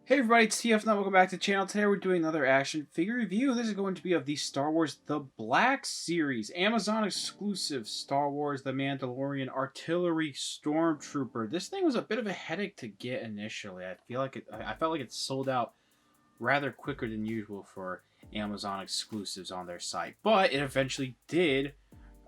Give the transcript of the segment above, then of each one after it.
Hey everybody, it's TF and welcome back to the channel. Today we're doing another action figure review. This is going to be of the Star Wars The Black Series, Amazon exclusive Star Wars The Mandalorian Artillery Stormtrooper. This thing was a bit of a headache to get initially. I felt like it sold out rather quicker than usual for Amazon exclusives on their site, but it eventually did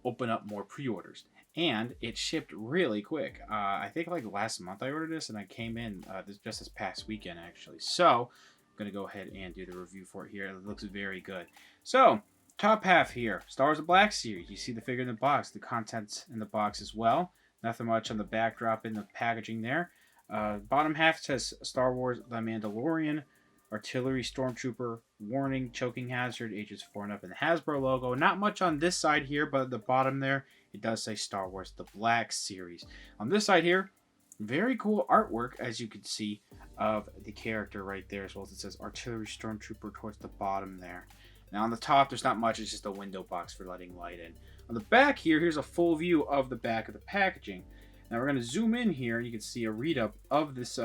open up more pre-orders. And it shipped really quick. I think like last month I ordered this, and I came in this past weekend actually. So I'm gonna go ahead and do the review for it here. It looks very good. So top half here, Star Wars: The Black Series. You see the figure in the box, the contents in the box as well. Nothing much on the backdrop in the packaging there. Bottom half says Star Wars: The Mandalorian Artillery Stormtrooper, warning, choking hazard, ages 4 and up, and the Hasbro logo. Not much on this side here, but at the bottom there, it does say Star Wars The Black Series. On this side here, very cool artwork, as you can see, of the character right there, as well as it says Artillery Stormtrooper towards the bottom there. Now on the top, there's not much, it's just a window box for letting light in. On the back here, here's a full view of the back of the packaging. Now we're going to zoom in here, and you can see a read-up of this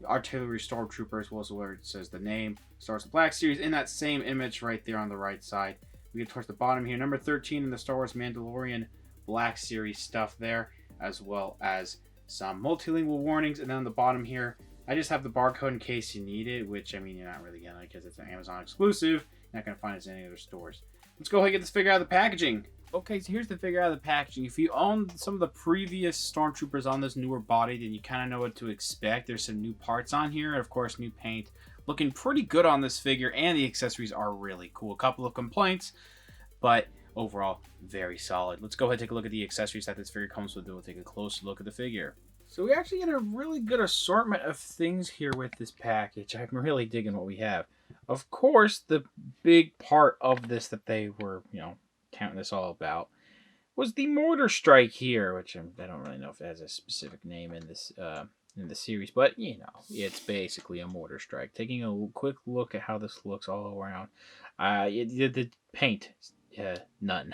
Artillery Stormtrooper, as well as where it says the name, Star Wars The Black Series, in that same image right there on the right side. We get towards the bottom here, number 13 in the Star Wars Mandalorian Black Series stuff there, as well as some multilingual warnings. And then on the bottom here, I just have the barcode in case you need it, which, I mean, you're not really getting it because it's an Amazon exclusive. You're not going to find it in any other stores. Let's go ahead and get this figure out of the packaging. Okay, so here's the figure out of the packaging. If you own some of the previous Stormtroopers on this newer body, then you kind of know what to expect. There's some new parts on here, and of course, new paint. Looking pretty good on this figure, and the accessories are really cool. A couple of complaints, but overall, very solid. Let's go ahead and take a look at the accessories that this figure comes with, and we'll take a close look at the figure. So we actually get a really good assortment of things here with this package. I'm really digging what we have. Of course, the big part of this that they were, counting this all about was the mortar strike here, which I don't really know if it has a specific name in this in the series, but it's basically a mortar strike. Taking a quick look at how this looks all around, the paint, none,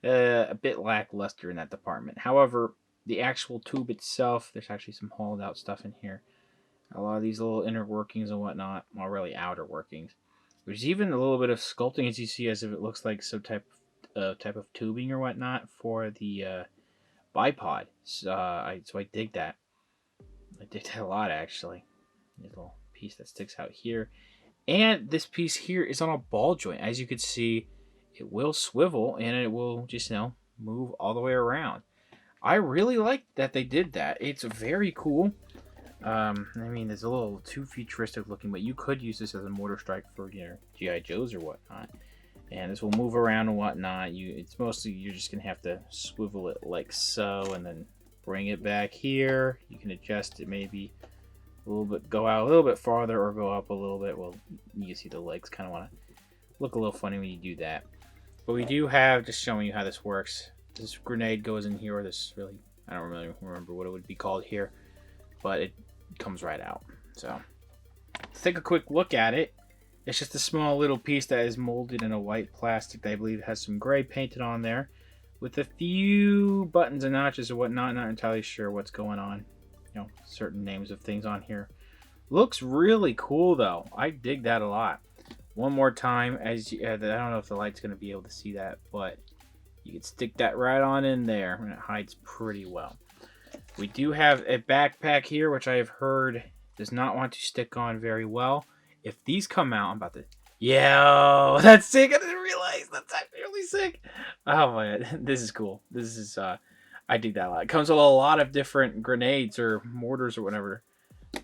a bit lackluster in that department. However, the actual tube itself, there's actually some hauled out stuff in here. A lot of these little inner workings and whatnot, well, really outer workings. There's even a little bit of sculpting, as you see, as if it looks like some type of tubing or whatnot for the bipod. So I dig that. I dig that a lot, actually. This little piece that sticks out here. And this piece here is on a ball joint. As you can see, it will swivel, and it will just, move all the way around. I really like that they did that. It's very cool. I mean, it's a little too futuristic looking, but you could use this as a mortar strike for your G.I. Joes or whatnot. And this will move around and whatnot. It's mostly, you're just going to have to swivel it like so, and then bring it back here. You can adjust it maybe a little bit, go out a little bit farther, or go up a little bit. Well, you can see the legs kind of want to look a little funny when you do that. But we do have, just showing you how this works, this grenade goes in here, or this really, I don't really remember what it would be called here, but it comes right out. So let's take a quick look at it. It's just a small little piece that is molded in a white plastic that I believe has some gray painted on there, with a few buttons and notches or whatnot. Not entirely sure what's going on. Certain names of things on here. Looks really cool though. I dig that a lot. One more time, I don't know if the light's going to be able to see that, but you can stick that right on in there, and it hides pretty well. We do have a backpack here, which I have heard does not want to stick on very well. If these come out, I'm about to... Yo, that's sick. I didn't realize that's actually really sick. Oh my god, this is cool. This is, I dig that a lot. It comes with a lot of different grenades or mortars or whatever.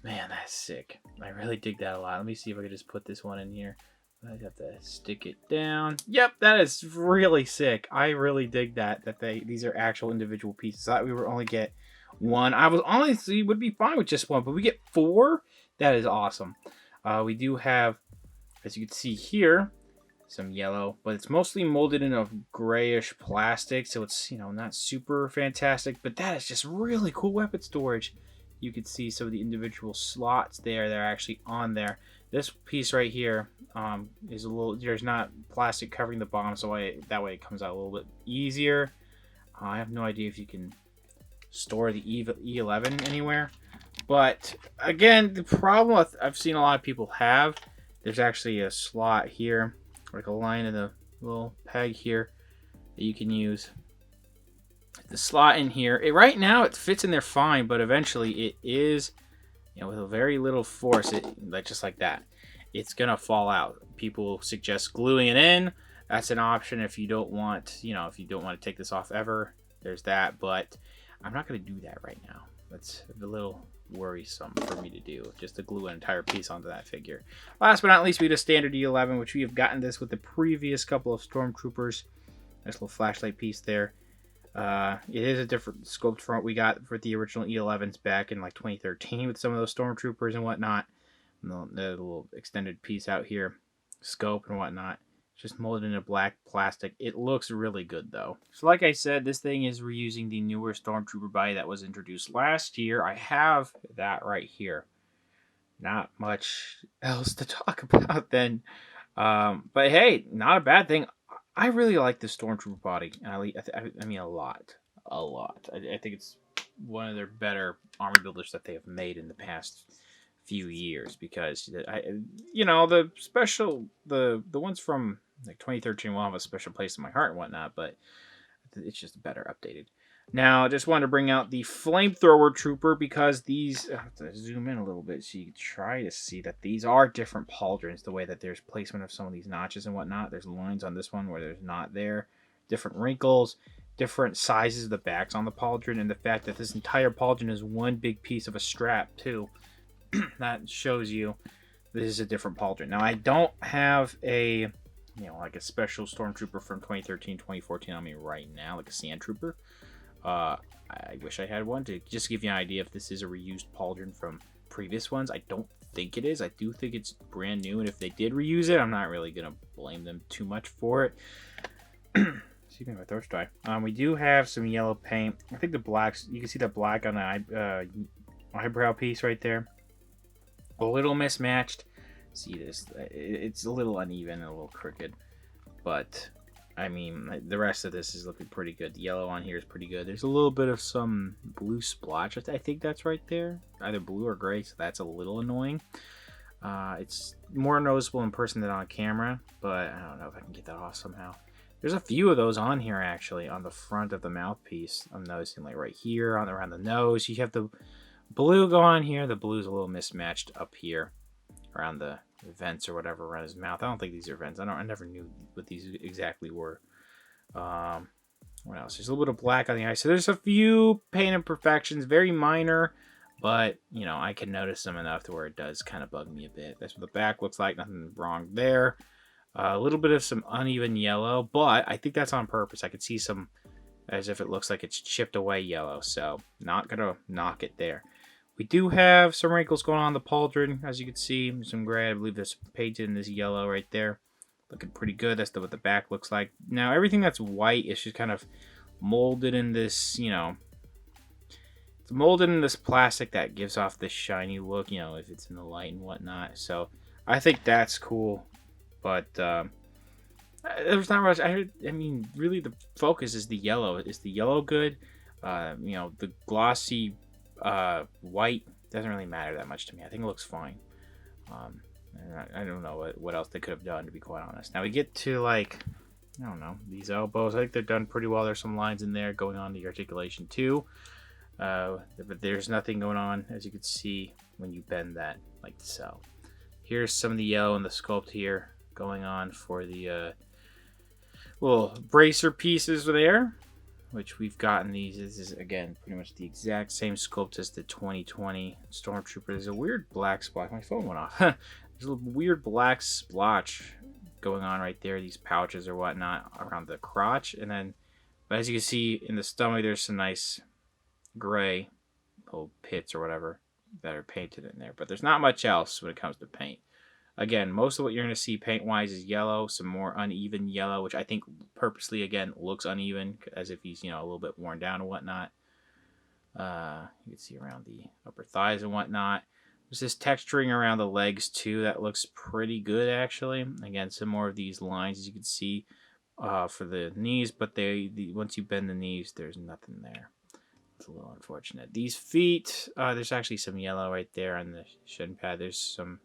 Man, that's sick. I really dig that a lot. Let me see if I can just put this one in here. I have to stick it down. Yep, that is really sick. I really dig that these are actual individual pieces. I thought we would only get one. I was honestly would be fine with just one, but we get 4. That is awesome. We do have, as you can see here, some yellow, but it's mostly molded in a grayish plastic, so it's not super fantastic. But that is just really cool weapon storage. You can see some of the individual slots there that are actually on there. This piece right here is a little, there's not plastic covering the bottom, so that way it comes out a little bit easier. I have no idea if you can store the E11 anywhere, But again, the problem I've seen a lot of people have, there's actually a slot here, like a line in the little peg here that you can use. The slot in here, right now it fits in there fine, but eventually it is, with a very little force, just like that, it's gonna fall out. People suggest gluing it in. That's an option if you don't want, if you don't want to take this off ever. There's that, but I'm not gonna do that right now. That's a little worrisome for me to do, just to glue an entire piece onto that figure. Last but not least, we had a standard E11, which we have gotten this with the previous couple of Stormtroopers. Nice little flashlight piece there. It is a different sculpt from what we got for the original E11s back in like 2013 with some of those Stormtroopers and whatnot. And the little extended piece out here, scope and whatnot. Just molded in a black plastic. It looks really good though. So like I said, this thing is reusing the newer Stormtrooper body that was introduced last year. I have that right here. Not much else to talk about then. But hey, not a bad thing. I really like the Stormtrooper body. I mean a lot. I think it's one of their better armor builders that they have made in the past few years, because the special the ones from like 2013 will have a special place in my heart and whatnot, but it's just better updated. Now, I just wanted to bring out the Flamethrower Trooper, because these, I have to zoom in a little bit so you can try to see that these are different pauldrons, the way that there's placement of some of these notches and whatnot. There's lines on this one where there's not there, different wrinkles, different sizes of the backs on the pauldron, and the fact that this entire pauldron is one big piece of a strap too. That shows you this is a different pauldron. Now, I don't have a, like a special Stormtrooper from 2013, 2014 on me right now, like a Sand Trooper. I wish I had one to just give you an idea if this is a reused pauldron from previous ones. I don't think it is. I do think it's brand new, and if they did reuse it, I'm not really going to blame them too much for it. Excuse me, my throat's dry. We do have some yellow paint. I think the blacks, you can see the black on the eyebrow piece right there. A little mismatched. See this? It's a little uneven and a little crooked, but I mean, the rest of this is looking pretty good. The yellow on here is pretty good. There's a little bit of some blue splotch. I think that's right there. Either blue or gray, so that's a little annoying. It's more noticeable in person than on camera, but I don't know if I can get that off somehow. There's a few of those on here, actually, on the front of the mouthpiece. I'm noticing, like, right here, around the nose. You have the blue go on here. The blue's a little mismatched up here around the vents or whatever around his mouth. I don't think these are vents. I never knew what these exactly were. What else? There's a little bit of black on the eye. So there's a few paint imperfections, very minor, but I can notice them enough to where it does kind of bug me a bit. That's what the back looks like. Nothing wrong there. A little bit of some uneven yellow, but I think that's on purpose. I could see some, as if it looks like it's chipped away yellow, so not gonna knock it there. We do have some wrinkles going on the pauldron, as you can see. Some gray. I believe there's painted in this yellow right there. Looking pretty good. That's what the back looks like. Now, everything that's white is just kind of molded in this, it's molded in this plastic that gives off this shiny look, if it's in the light and whatnot. So, I think that's cool. But, there's not much. I mean, really, the focus is the yellow. Is the yellow good? The glossy white doesn't really matter that much to me. I think it looks fine. I don't know what else they could have done, to be quite honest. Now we get to, like, I don't know, these elbows. I think they're done pretty well. There's some lines in there going on the articulation too, but there's nothing going on, as you can see, when you bend that like so. Here's some of the yellow in the sculpt here going on for the little bracer pieces there, which we've gotten these. This is, again, pretty much the exact same sculpt as the 2020 Stormtrooper. There's a weird black splotch. My phone went off. There's a weird black splotch going on right there, these pouches or whatnot around the crotch. And then, but as you can see in the stomach, there's some nice gray little pits or whatever that are painted in there. But there's not much else when it comes to paint. Again, most of what you're going to see paint-wise is yellow, some more uneven yellow, which I think purposely, again, looks uneven, as if he's, a little bit worn down and whatnot. You can see around the upper thighs and whatnot. There's this texturing around the legs, too, that looks pretty good, actually. Again, some more of these lines, as you can see, for the knees, but once you bend the knees, there's nothing there. a little unfortunate. These feet, there's actually some yellow right there on the shin pad. There's some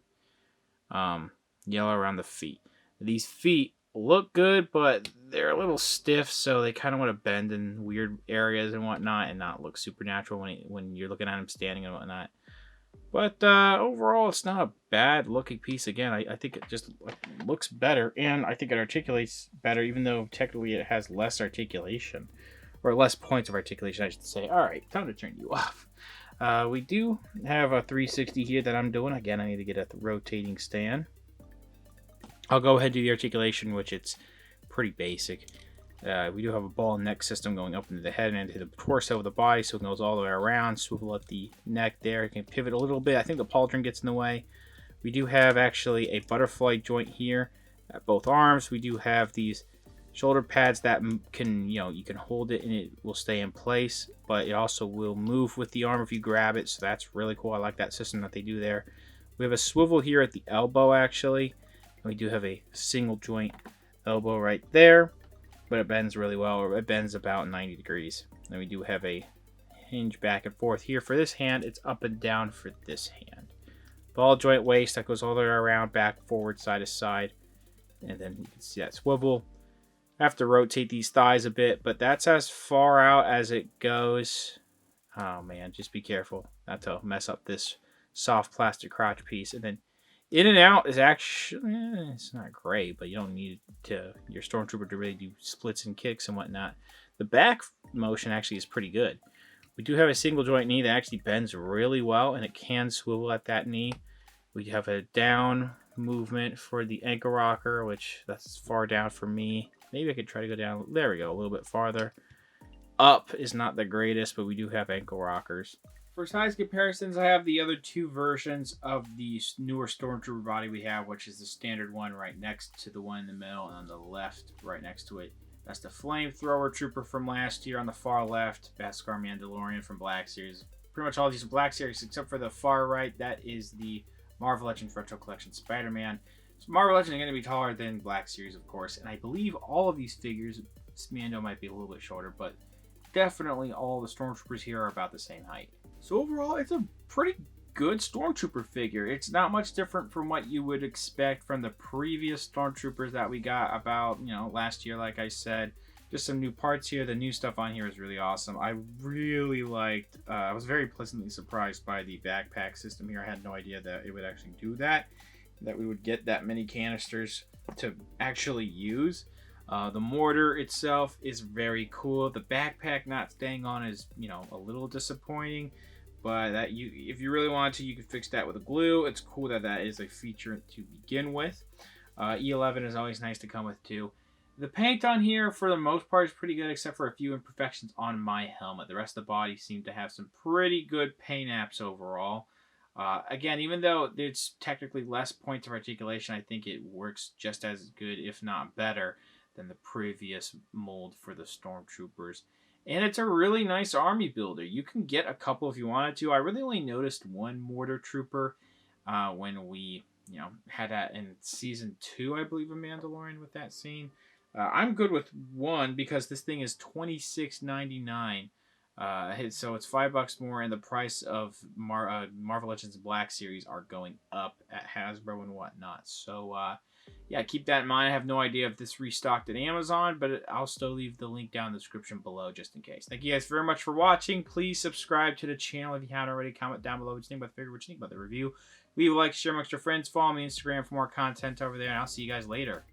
yellow around the feet. These feet look good, but they're a little stiff, so they kind of want to bend in weird areas and whatnot and not look supernatural when you're looking at them standing and whatnot. But overall, it's not a bad looking piece. Again, I think it just looks better, and I think it articulates better, even though technically it has less articulation, or less points of articulation, I should say. All right, time to turn you off. We do have a 360 here that I'm doing. Again, I need to get at the rotating stand. I'll go ahead and do the articulation, which it's pretty basic. We do have a ball and neck system going up into the head and into the torso of the body, so it goes all the way around. Swivel at the neck there. It can pivot a little bit. I think the pauldron gets in the way. We do have actually a butterfly joint here at both arms. We do have these shoulder pads that can, you can hold it and it will stay in place, but it also will move with the arm if you grab it, so that's really cool. I like that system that they do there. We have a swivel here at the elbow, actually. We do have a single joint elbow right there, but it bends really well, or it bends about 90 degrees. Then we do have a hinge back and forth here. For this hand, it's up and down for this hand. Ball joint waist that goes all the way around, back, forward, side to side. And then you can see that swivel. I have to rotate these thighs a bit, but that's as far out as it goes. Oh man, just be careful not to mess up this soft plastic crotch piece. And then in and out is actually, it's not great, but you don't need your Stormtrooper to really do splits and kicks and whatnot. The back motion actually is pretty good. We do have a single joint knee that actually bends really well, and it can swivel at that knee. We have a down movement for the ankle rocker, which that's far down for me. Maybe I could try to go down. There we go, a little bit farther. Up is not the greatest, but we do have ankle rockers. For size comparisons, I have the other two versions of the newer Stormtrooper body we have, which is the standard one right next to the one in the middle, and on the left, right next to it, that's the Flamethrower Trooper from last year on the far left, Beskar Mandalorian from Black Series. Pretty much all these are Black Series, except for the far right, that is the Marvel Legends Retro Collection Spider-Man. So Marvel Legends are going to be taller than Black Series, of course, and I believe all of these figures, Mando might be a little bit shorter, but definitely all the Stormtroopers here are about the same height. So overall, it's a pretty good Stormtrooper figure. It's not much different from what you would expect from the previous Stormtroopers that we got about, last year, like I said. Just some new parts here. The new stuff on here is really awesome. I really liked, I was very pleasantly surprised by the backpack system here. I had no idea that it would actually do that we would get that many canisters to actually use. The mortar itself is very cool. The backpack not staying on is, a little disappointing. But if you really wanted to, you could fix that with a glue. It's cool that that is a feature to begin with. E11 is always nice to come with too. The paint on here, for the most part, is pretty good, except for a few imperfections on my helmet. The rest of the body seemed to have some pretty good paint apps overall. Again, even though it's technically less points of articulation, I think it works just as good, if not better, than the previous mold for the Stormtroopers. And it's a really nice army builder. You can get a couple if you wanted to. I really only noticed one mortar trooper when we, had that in season 2, I believe, of Mandalorian with that scene. I'm good with one because this thing is $26.99. So it's $5 more, and the price of Marvel Legends Black Series are going up at Hasbro and whatnot. So yeah, keep that in mind. I have no idea if this restocked at Amazon, but I'll still leave the link down in the description below just in case. Thank you guys very much for watching. Please subscribe to the channel if you haven't already. Comment down below what you think about the figure, what you think about the review. Leave a like, share amongst your friends. Follow me on Instagram for more content over there, and I'll see you guys later.